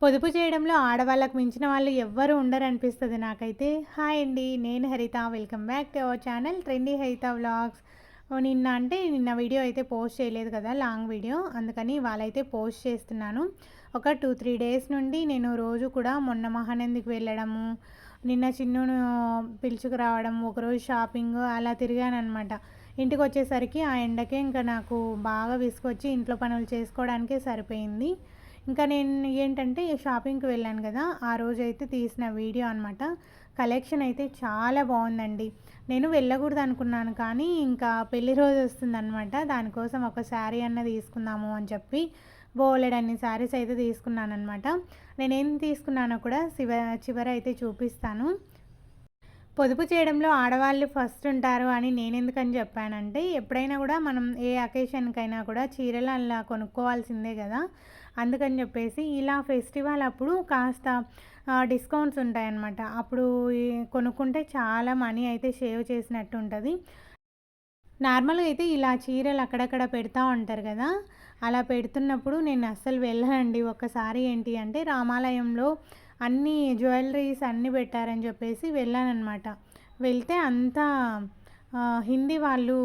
పొదుపు చేయడంలో ఆడవాళ్ళకి మించిన వాళ్ళు ఎవ్వరు ఉండరనిపిస్తది నాకైతే. హాయ్ అండి. నేను హరిత. Welcome back to our channel trendy హరిత వ్లాగ్స్. నిన్న వీడియో అయితే పోస్ట్ చేయలేదు కదా! Long video. అందుకని ఇవాళైతే పోస్ట్ చేస్తున్నాను. ఒక 2, 3 డేస్ నుండి నేను రోజు కూడా మొన్న మహానందికి వెళ్ళడము, నిన్న చిన్నును పిలుచుకురావడం, ఒకరోజు షాపింగ్ అలా తిరిగాననమాట. ఇంటికొచ్చేసరికి ఆ ఎండకే ఇంకా నాకు బాగా విసుగొచ్చి ఇంట్లో పనులు చేసుకోవడానికే సరిపోయింది. ఇంకా నేను ఏంటంటే షాపింగ్‌కి వెళ్ళాను కదా! ఆ రోజైతే తీసిన వీడియో అనమాట. కలెక్షన్ అయితే చాలా బావుందండి. నేను వెళ్ళకూడదనుకున్నాను కానీ ఇంకా పెళ్లి రోజు వస్తుందనమాట. దానికోసం ఒక శారీ అన్నా తీసుకుందాము అని చెప్పి బోలెడన్ని శారీస్ అయితే తీసుకున్నాననమాట. నేనేం తీసుకున్నానో కూడా చివరైతే చూపిస్తాను. పొదుపు చేయడంలో ఆడవాళ్ళు ఫస్ట్ ఉంటారు అని నేనెందుకని చెప్పానంటే, ఎప్పుడైనా కూడా మనం ఏ అకేషన్‌కైనా కూడా చీరలు అలా కొనుక్కోవాల్సిందే కదా! అందుకని చెప్పేసి ఇలా ఫెస్టివల్ అప్పుడు కాస్త డిస్కౌంట్స్ ఉంటాయన్నమాట. అప్పుడు కొనుక్కుంటే చాలా మనీ అయితే సేవ్ చేసినట్టు ఉంటది. నార్మల్‌గా అయితే ఇలా చీరలు అక్కడక్కడ పెడతా ఉంటారు కదా! అలా పెడుతున్నప్పుడు నేను అస్సలు వెళ్ళనండి. ఒక్కసారి ఏంటి అంటే రామాలయంలో అన్నీ జ్యువెలరీస్ అన్నీ పెట్టారని చెప్పేసి వెళ్ళాననమాట. వెళ్తే అంతా హిందీ వాళ్ళు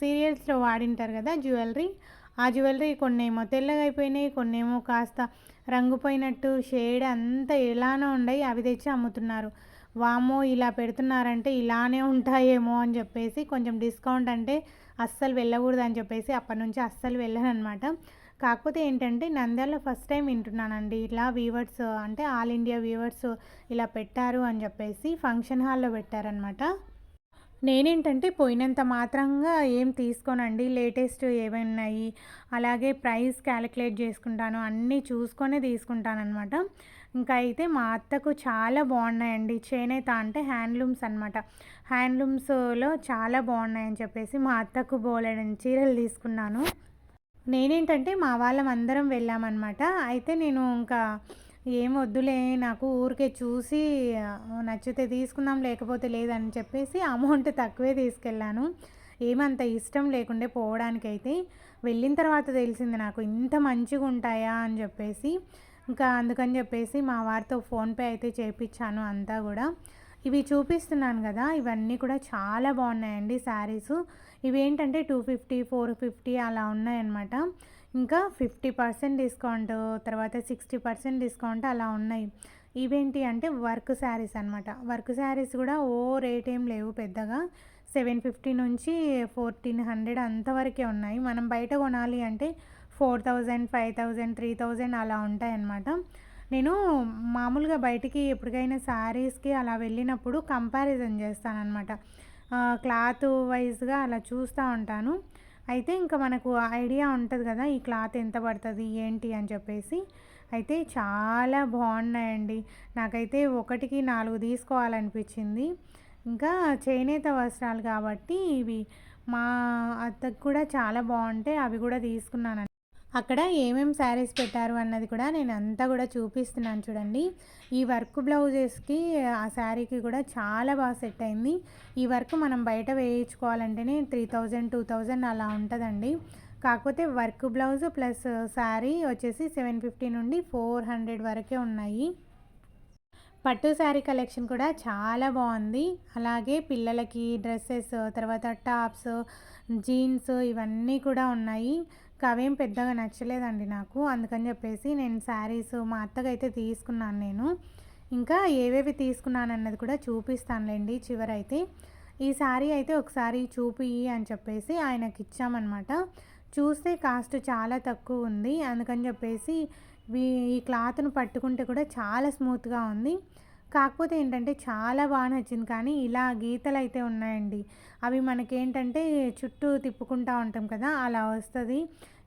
సీరియల్స్‌లో వాడింటారు కదా జ్యువెలరీ. ఆ జ్యువెలరీ కొన్నేమో తెల్లగా అయిపోయినాయి. కొన్నేమో కాస్త రంగు పోయినట్టు షేడ్ అంతా ఎలానో ఉండయి. అవి తెచ్చి అమ్ముతున్నారు. వామ్మో! ఇలా పెడుతున్నారంటే ఇలానే ఉంటాయేమో అని చెప్పేసి కొంచెం డిస్కౌంట్ అంటే అస్సలు వెళ్ళకూడదని చెప్పేసి అప్పటినుంచి అస్సలు వెళ్ళననమాట. కాకపోతే ఏంటంటే నంద్యాలలో ఫస్ట్ టైం వింటున్నానండి. ఇలా వీవర్స్ అంటే ఆల్ ఇండియా వీవర్స్ ఇలా పెట్టారు అని చెప్పేసి ఫంక్షన్ హాల్‌లో పెట్టారనమాట. నేనేంటంటే పోయినంత మాత్రంగా ఏం తీసుకోనండి. లేటెస్ట్ ఏవున్నాయి, అలాగే ప్రైస్ క్యాలిక్యులేట్ చేసుకుంటాను. అన్నీ చూసుకొనే తీసుకుంటాననమాట. ఇంకా అయితే మా అత్తకు చాలా బాగున్నాయండి. చేనేత అంటే హ్యాండ్లూమ్స్ అనమాట. హ్యాండ్లూమ్స్‌లో చాలా బాగున్నాయని చెప్పేసి మా అత్తకు బోలెడన్ని చీరలు తీసుకున్నాను. నేనేంటంటే మా వాళ్ళమందరం వెళ్ళామన్నమాట. అయితే నేను ఇంకా ఏం వద్దులే నాకు ఊరికే చూసి నచ్చితే తీసుకుందాం లేకపోతే లేదని చెప్పేసి అమౌంట్ తక్కువే తీసుకెళ్ళాను. ఏమంత ఇష్టం లేకుండే పోవడానికైతే. వెళ్ళిన తర్వాత తెలిసింది నాకు ఇంత మంచిగుంటాయా అని చెప్పేసి. ఇంకా అందుకని చెప్పేసి మా వారితో ఫోన్‌పే అయితే చేపిచ్చాను అంతా గూడా. ఇవి చూపిస్తున్నాను గదా! ఇవన్నీ కూడా చాలా బాగున్నాయండి శారీసు. ఇవేంటంటే 250, 450 అలా ఉన్నాయన్నమాట. ఇంకా 50% డిస్కౌంట్, తర్వాత 60% డిస్కౌంట్ అలా ఉన్నాయి. ఇవేంటి అంటే వర్క్ శారీస్ అనమాట. వర్క్ శారీస్ కూడా రేట్ ఏం లేవు పెద్దగా. 750 నుంచి 1400 అంతవరకే ఉన్నాయి. మనం బయట కొనాలి అంటే 4000, 5000, 3000 అలా ఉంటాయన్నమాట. నేను మామూలుగా బయటికి ఎప్పటికైనా శారీస్‌కి అలా వెళ్ళినప్పుడు కంపారిజన్ చేస్తాననమాట. క్లాత్ వైస్‌గా అలా చూస్తూ ఉంటాను. అయితే ఇంకా మనకు ఐడియా ఉంటది కదా! ఈ క్లాత్ ఎంత పడతది, ఏంటి అని చెప్పేసి. అయితే చాలా బాగున్నాయండి. నాకైతే ఒకటికి 4 తీసుకోవాలనిపించింది. ఇంకా చేనేత వస్త్రాలు కాబట్టి ఇవి మా అత్తకు కూడా చాలా బాగుంటాయి. అవి కూడా తీసుకున్నాను. అక్కడ ఏమేమి శారీస్ పెట్టారు అన్నది కూడా నేను అంతా కూడా చూపిస్తున్నాను చూడండి. ఈ వర్క్ బ్లౌజెస్‌కి ఆ శారీకి కూడా చాలా బాగా సెట్ అయింది. ఈ వర్క్ మనం బయట వేయించుకోవాలంటేనే 3000, 2000 అలా ఉంటదండి. కాకపోతే వర్క్ బ్లౌజ్ ప్లస్ శారీ వచ్చేసి 750 నుండి 400 వరకే ఉన్నాయి. పట్టు శారీ కలెక్షన్ కూడా చాలా బాగుంది. అలాగే పిల్లలకి డ్రెస్సెస్, తర్వాత టాప్స్, జీన్స్ ఇవన్నీ కూడా ఉన్నాయి. అవేం పెద్దగా నచ్చలేదండి నాకు. అందుకని చెప్పేసి నేను శారీస్ మా అత్తకైతే తీసుకున్నాను నేను. ఇంకా ఏవేవి తీసుకున్నానన్నది కూడా చూపిస్తానులేండి చివరైతే. ఈ శారీ అయితే ఒకసారి చూపియి అని చెప్పేసి ఆయనకి ఇచ్చామన్నమాట. చూస్తే కాస్ట్ చాలా తక్కువ ఉంది. అందుకని చెప్పేసి ఈ క్లాత్‌ను పట్టుకుంటే కూడా చాలా స్మూత్‌గా ఉంది. కాకపోతే ఏంటంటే చాలా బాగా నచ్చింది. కానీ ఇలా గీతలైతే ఉన్నాయండి. అవి మనకేంటంటే చుట్టూ తిప్పుకుంటా ఉంటాం కదా! అలా వస్తది.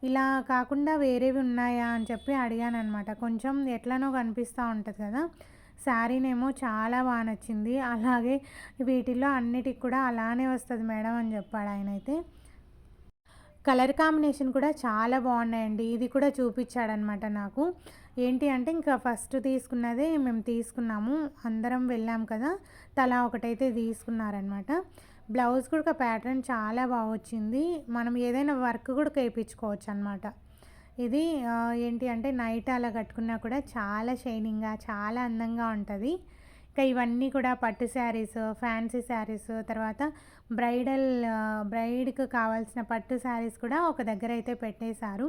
ఇలా కాకుండా వేరేవి ఉన్నాయా అని చెప్పి అడిగాననమాట. కొంచెం ఎట్లనో కనిపిస్తా ఉంటది కదా! శారీనేమో చాలా బాగా నచ్చింది. అలాగే వీటిల్లో అన్నిటికి కూడా అలానే వస్తది మేడం అని చెప్పాడు ఆయనైతే. కలర్ కాంబినేషన్ కూడా చాలా బాగున్నాయండి. ఇది కూడా చూపించాడనమాట నాకు. ఏంటి అంటే ఇంకా ఫస్ట్ తీసుకున్నదే మేము తీసుకున్నాము. అందరం వెళ్ళాం కదా! తలా ఒకటైతే తీసుకున్నారనమాట. బ్లౌజ్ కూడా ప్యాటర్న్ చాలా బాగా వచ్చింది. మనం ఏదైనా వర్క్ కూడా చేపించుకోవచ్చు అనమాట. ఇది ఏంటి అంటే నైట్ అలా కట్టుకున్నా కూడా చాలా షైనింగ్‌గా, చాలా అందంగా ఉంటది. ఇంకా ఇవన్నీ కూడా పట్టు శారీస్, ఫ్యాన్సీ శారీస్, తర్వాత బ్రైడ్‌కి కావాల్సిన పట్టు శారీస్ కూడా ఒక దగ్గర అయితే పెట్టేశారు.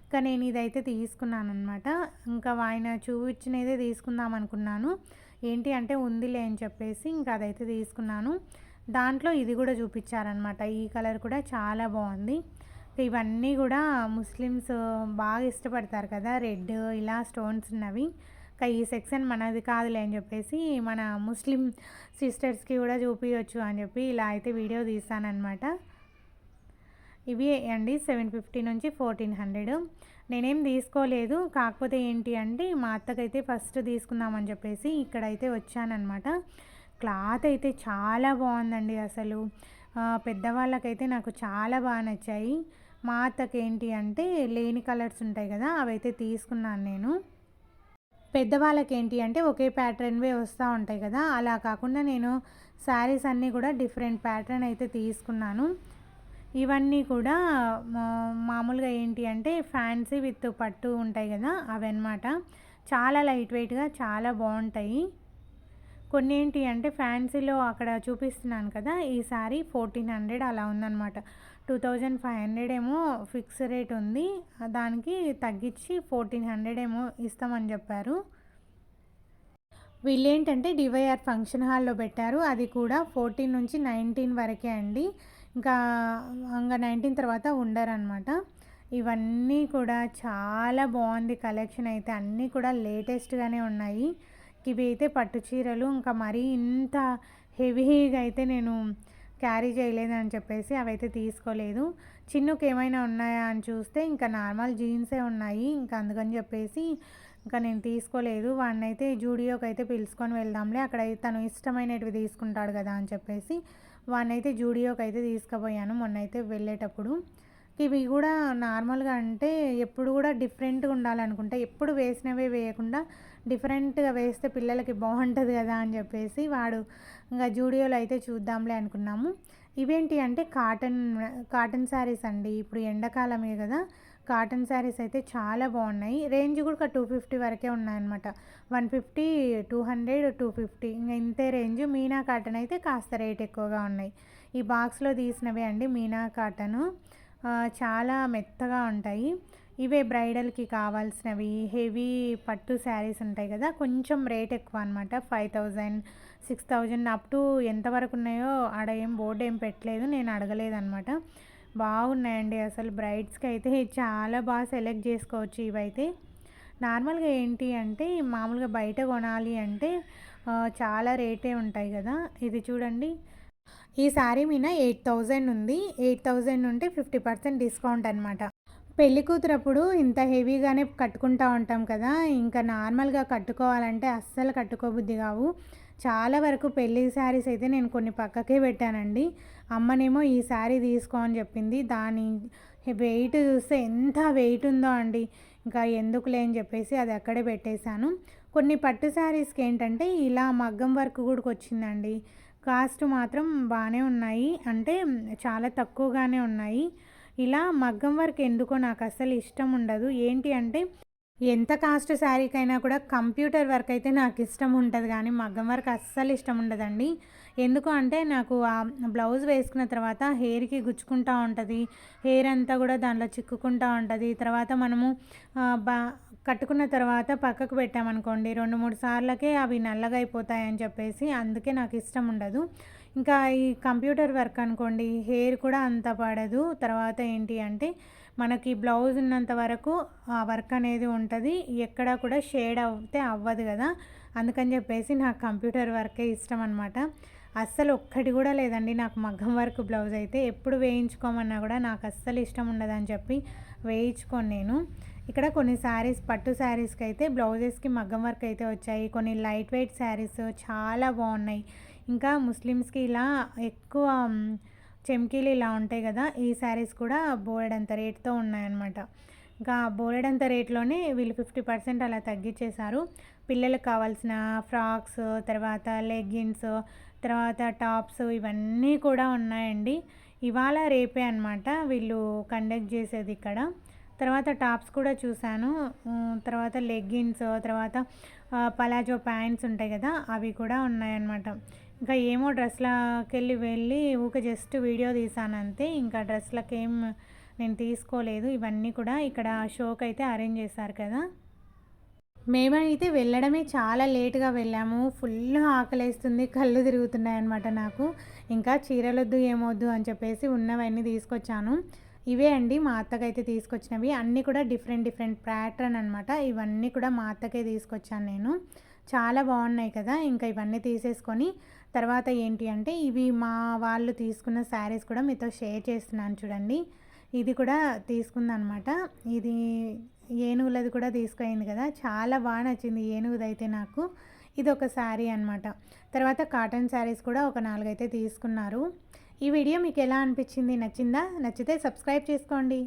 ఇంకా నేను ఇదైతే తీసుకున్నాననమాట. ఇంకా ఆయన చూపించినదే తీసుకుందాం అనుకున్నాను. ఏంటి అంటే ఉందిలే అని చెప్పేసి ఇంకా అదైతే తీసుకున్నాను. దాంట్లో ఇది కూడా చూపించారనమాట. ఈ కలర్ కూడా చాలా బాగుంది. ఇవన్నీ కూడా ముస్లిమ్స్ బాగా ఇష్టపడతారు కదా, రెడ్ ఇలా స్టోన్స్ ఉన్నవి. ఇంకా ఈ సెక్షన్ మనది కాదులే అని చెప్పేసి మన ముస్లిం సిస్టర్స్కి కూడా చూపించవచ్చు అని చెప్పి ఇలా అయితే వీడియో తీసానమాట. ఇవి అండి 750 నుంచి 1400. నేనేం తీసుకోలేదు, కాకపోతే ఏంటి అంటే మా అత్తకైతే ఫస్ట్ తీసుకుందామని చెప్పేసి ఇక్కడైతే వచ్చానమాట. క్లాత్ అయితే చాలా బాగుందండి అసలు. పెద్దవాళ్ళకైతే నాకు చాలా బాగా నచ్చాయి. మా అత్తకి ఏంటి అంటే లేని కలర్స్ ఉంటాయి కదా, అవైతే తీసుకున్నాను నేను. పెద్దవాళ్ళకి ఏంటి అంటే ఒకే ప్యాటర్న్వే వస్తూ ఉంటాయి కదా, అలా కాకుండా నేను శారీస్ అన్నీ కూడా డిఫరెంట్ ప్యాటర్న్ అయితే తీసుకున్నాను. ఇవన్నీ కూడా మామూలుగా ఏంటి అంటే ఫ్యాన్సీ విత్ పట్టు ఉంటాయి కదా, అవన్నమాట. చాలా లైట్ వెయిట్గా చాలా బాగుంటాయి. కొన్ని ఏంటి అంటే ఫ్యాన్సీలో అక్కడ చూపిస్తున్నాను కదా, ఈ సారీ 1400 అలా ఉందన్నమాట. 2500 ఏమో ఫిక్స్ రేట్ ఉంది, దానికి తగ్గించి 1400 ఏమో ఇస్తామని చెప్పారు. వీళ్ళేంటంటే డివైఆర్ ఫంక్షన్ హాల్లో పెట్టారు, అది కూడా 14 నుంచి 19 వరకే అండి. ఇంకా 19 తర్వాత ఉండరనమాట. ఇవన్నీ కూడా చాలా బాగుంది కలెక్షన్ అయితే, అన్నీ కూడా లేటెస్ట్గానే ఉన్నాయి. ఇవి అయితే పట్టు చీరలు, ఇంకా మరీ ఇంత హెవీగా అయితే నేను క్యారీ చేయలేదని చెప్పేసి అవైతే తీసుకోలేదు. చిన్నుకి ఏమైనా ఉన్నాయా అని చూస్తే ఇంకా నార్మల్ జీన్సే ఉన్నాయి, ఇంకా అందుకని చెప్పేసి ఇంకా నేను తీసుకోలేదు. వాడినైతే జూడియోకి అయితే పిలుచుకొని వెళ్దాంలే, అక్కడ తను ఇష్టమైనవి తీసుకుంటాడు కదా అని చెప్పేసి వాడినైతే జూడియోకి అయితే తీసుకుపోయాను మొన్నైతే వెళ్ళేటప్పుడు. ఇవి కూడా నార్మల్గా అంటే ఎప్పుడు కూడా డిఫరెంట్గా ఉండాలనుకుంటే, ఎప్పుడు వేసినవే వేయకుండా డిఫరెంట్గా వేస్తే పిల్లలకి బాగుంటుంది కదా అని చెప్పేసి వాడు ఇంకా జూడియోలో అయితే చూద్దాంలే అనుకున్నాము. ఇవేంటి అంటే కాటన్ శారీస్ అండి. ఇప్పుడు ఎండాకాలమే కదా, కాటన్ శారీస్ అయితే చాలా బాగున్నాయి. రేంజ్ కూడా 250 వరకే ఉన్నాయన్నమాట. 150, 200, 250 ఇంకా ఇంతే రేంజ్. మీనా కాటన్ అయితే కాస్త రేట్ ఎక్కువగా ఉన్నాయి. ఈ బాక్స్లో తీసినవే అండి మీనా కాటను, చాలా మెత్తగా ఉంటాయి. ఇవే బ్రైడల్కి కావాల్సినవి హెవీ పట్టు శారీస్ ఉంటాయి కదా, కొంచెం రేట్ ఎక్కువ అనమాట. 5000, 6000 అప్ టు ఎంతవరకు ఉన్నాయో ఆడ ఏం బోర్డు ఏం పెట్టలేదు, నేను అడగలేదన్నమాట. బాగున్నాయండి అసలు. బ్రైడ్స్కి అయితే చాలా బాగా సెలెక్ట్ చేసుకోవచ్చు ఇవైతే. నార్మల్గా ఏంటి అంటే మామూలుగా బయట కొనాలి అంటే చాలా రేటే ఉంటాయి కదా. ఇది చూడండి, ఈ శారీ మీద 8000 ఉంది. 8000 ఉంటే 50% డిస్కౌంట్ అనమాట. పెళ్లి కూతురప్పుడు ఇంత హెవీగానే కట్టుకుంటూ ఉంటాం కదా, ఇంకా నార్మల్గా కట్టుకోవాలంటే అస్సలు కట్టుకోబుద్ధి కావు. చాలా వరకు పెళ్లి శారీస్ అయితే నేను కొన్ని పక్కకే పెట్టానండి. అమ్మనేమో ఈ శారీ తీసుకో అని చెప్పింది. దాని వెయిట్ చూస్తే ఎంత వెయిట్ ఉందో అండి, ఇంకా ఎందుకులే అని చెప్పేసి అది అక్కడే పెట్టేశాను. కొన్ని పట్టు శారీస్కి ఏంటంటే ఇలా మగ్గం వర్క్ కూడా వచ్చిందండి. కాస్ట్ మాత్రం బాగానే ఉన్నాయి, అంటే చాలా తక్కువగానే ఉన్నాయి. ఇలా మగ్గం వర్క్ ఎందుకో నాకు అస్సలు ఇష్టం ఉండదు. ఏంటి అంటే ఎంత కాస్ట్ శారీకైనా కూడా కంప్యూటర్ వర్క్ అయితే నాకు ఇష్టం ఉంటుంది, కానీ మగ్గం వర్క్ అస్సలు ఇష్టం ఉండదండి. ఎందుకు అంటే నాకు ఆ బ్లౌజ్ వేసుకున్న తర్వాత హెయిర్కి గుచ్చుకుంటూ ఉంటుంది, హెయిర్ అంతా కూడా దాంట్లో చిక్కుకుంటూ ఉంటుంది. తర్వాత మనము కట్టుకున్న తర్వాత పక్కకు పెట్టామనుకోండి 2-3 సార్లకే అవి నల్లగా అయిపోతాయని చెప్పేసి అందుకే నాకు ఇష్టం ఉండదు. ఇంకా ఈ కంప్యూటర్ వర్క్ అనుకోండి హెయిర్ కూడా అంత పడదు. తర్వాత ఏంటి అంటే మనకి బ్లౌజ్ ఉన్నంత వరకు ఆ వర్క్ అనేది ఉంటుంది, ఎక్కడ కూడా షేడ్ అయితే అవ్వదు కదా, అందుకని చెప్పేసి నాకు కంప్యూటర్ వర్కే ఇష్టం అనమాట. అస్సలు ఒక్కటి కూడా లేదండి నాకు మగ్గం వర్క్ బ్లౌజ్ అయితే. ఎప్పుడు వేయించుకోమన్నా కూడా నాకు అస్సలు ఇష్టం ఉండదని చెప్పి వేయించుకోను నేను. ఇక్కడ కొన్ని శారీస్ పట్టు శారీస్కి అయితే బ్లౌజెస్కి మగ్గం వర్క్ అయితే వచ్చాయి. కొన్ని లైట్ వెయిట్ శారీస్ చాలా బాగున్నాయి. ఇంకా ముస్లిమ్స్కి ఇలా ఎక్కువ చెమ్కీలు ఇలా ఉంటాయి కదా, ఈ శారీస్ కూడా బోలెడంత రేట్తో ఉన్నాయన్నమాట. ఇంకా బోలెడంత రేట్లోనే వీళ్ళు 50% అలా తగ్గించేశారు. పిల్లలకు కావాల్సిన ఫ్రాక్స్, తర్వాత లెగ్గిన్స్, తర్వాత టాప్స్ ఇవన్నీ కూడా ఉన్నాయండి. ఇవాళ రేపే అనమాట వీళ్ళు కండక్ట్ చేసేది ఇక్కడ. తర్వాత టాప్స్ కూడా చూశాను. తర్వాత లెగ్గిన్స్, తర్వాత పలాజో ప్యాంట్స్ ఉంటాయి కదా, అవి కూడా ఉన్నాయన్నమాట. ఇంకా ఏమో వెళ్ళి ఊకే జస్ట్ వీడియో తీశాను అంతే. ఇంకా డ్రెస్లకేం నేను తీసుకోలేదు. ఇవన్నీ కూడా ఇక్కడ షోకైతే అరేంజ్ చేశారు కదా. మేమైతే వెళ్ళడమే చాలా లేట్‌గా వెళ్ళాము. ఫుల్ ఆకలేస్తుంది, కళ్ళు తిరుగుతున్నాయన్నమాట నాకు. ఇంకా చీరలొద్దు ఏమొద్దు అని చెప్పేసి ఉన్నవన్నీ తీసుకొచ్చాను. ఇవే అండి మా అత్తకైతే తీసుకొచ్చినవి. అన్నీ కూడా డిఫరెంట్ డిఫరెంట్ ప్యాటర్న్ అనమాట. ఇవన్నీ కూడా మా అత్తకే తీసుకొచ్చాను నేను. చాలా బాగున్నాయి కదా. ఇంకా ఇవన్నీ తీసేసుకొని తర్వాత ఏంటి అంటే ఇవి మా వాళ్ళు తీసుకున్న శారీస్ కూడా మీతో షేర్ చేస్తున్నాను చూడండి. ఇది కూడా తీసుకుందనమాట. ఇది ఏనుగులది కూడా తీసుకుపోయింది కదా, చాలా బాగా నచ్చింది ఏనుగుదైతే నాకు. ఇది ఒక శారీ అనమాట. తర్వాత కాటన్ శారీస్ కూడా ఒక 4 అయితే తీసుకున్నారు. ఈ వీడియో మీకు ఎలా అనిపించింది? నచ్చిందా? నచ్చితే సబ్స్క్రైబ్ చేసుకోండి.